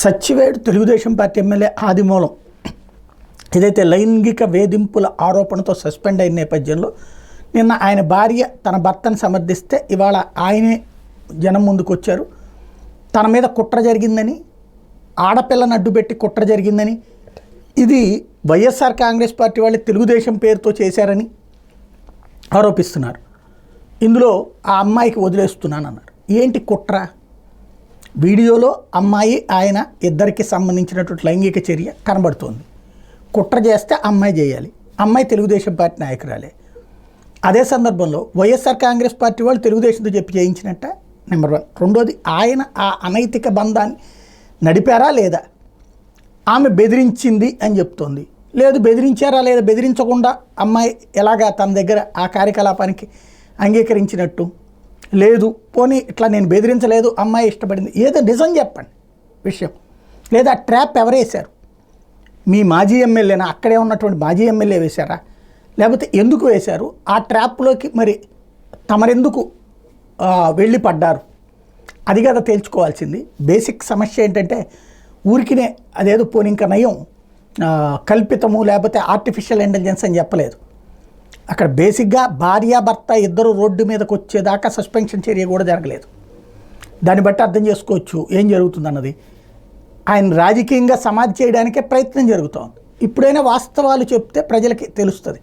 Satyavedu Telugu Desam party MLA ఆదిమూలం ఏదైతే లైంగిక వేధింపుల ఆరోపణతో సస్పెండ్ అయిన నేపథ్యంలో నిన్న ఆయన భార్య తన భర్తను సమర్థిస్తే ఇవాళ ఆయనే జనం ముందుకు వచ్చారు. తన మీద కుట్ర జరిగిందని, ఆడపిల్లను అడ్డుపెట్టి కుట్ర జరిగిందని, ఇది వైఎస్ఆర్ కాంగ్రెస్ పార్టీ వాళ్ళు తెలుగుదేశం పేరుతో చేశారని ఆరోపిస్తున్నారు. ఇందులో ఆ అమ్మాయికి వదిలేస్తున్నానన్నారు. ఏంటి కుట్ర? వీడియోలో అమ్మాయి ఆయన ఇద్దరికి సంబంధించినటువంటి లైంగిక చర్య కనబడుతోంది. కుట్ర చేస్తే అమ్మాయి చేయాలి. అమ్మాయి తెలుగుదేశం పార్టీ నాయకురాలే. అదే సందర్భంలో వైఎస్ఆర్ కాంగ్రెస్ పార్టీ వాళ్ళు తెలుగుదేశంతో చెప్పి చేయించినట్ట నెంబర్ 1. రెండోది, ఆయన ఆ అనైతిక బంధాన్ని నడిపారా లేదా? ఆమె బెదిరించింది అని చెప్తోంది. లేదు, బెదిరించారా లేదా? బెదిరించకుండా అమ్మాయి ఎలాగా తన దగ్గర ఆ కార్యకలాపానికి అంగీకరించినట్టు లేదు. పోనీ ఇట్లా నేను బెదిరించలేదు, అమ్మాయి ఇష్టపడింది, ఏదో నిజం చెప్పండి విషయం. లేదా ట్రాప్ ఎవరు వేశారు? మీ మాజీ ఎమ్మెల్యేనా? అక్కడే ఉన్నటువంటి మాజీ ఎమ్మెల్యే వేశారా? లేకపోతే ఎందుకు వేశారు? ఆ ట్రాప్లోకి మరి తమరెందుకు వెళ్ళి పడ్డారు? అది కదా తేల్చుకోవాల్సింది. బేసిక్ సమస్య ఏంటంటే ఊరికినే అదేదో పోనీ ఇంకా నయం కల్పితము లేకపోతే ఆర్టిఫిషియల్ ఇంటెలిజెన్స్ అని చెప్పలేదు. అక్కడ బేసిక్గా భార్యాభర్త ఇద్దరు రోడ్డు మీదకి వచ్చేదాకా సస్పెన్షన్ చర్య కూడా జరగలేదు. దాన్ని బట్టి అర్థం చేసుకోవచ్చు ఏం జరుగుతుందన్నది. ఆయన రాజకీయంగా సమాధి చేయడానికే ప్రయత్నం జరుగుతోంది. ఇప్పుడైనా వాస్తవాలు చెప్తే ప్రజలకి తెలుస్తుంది.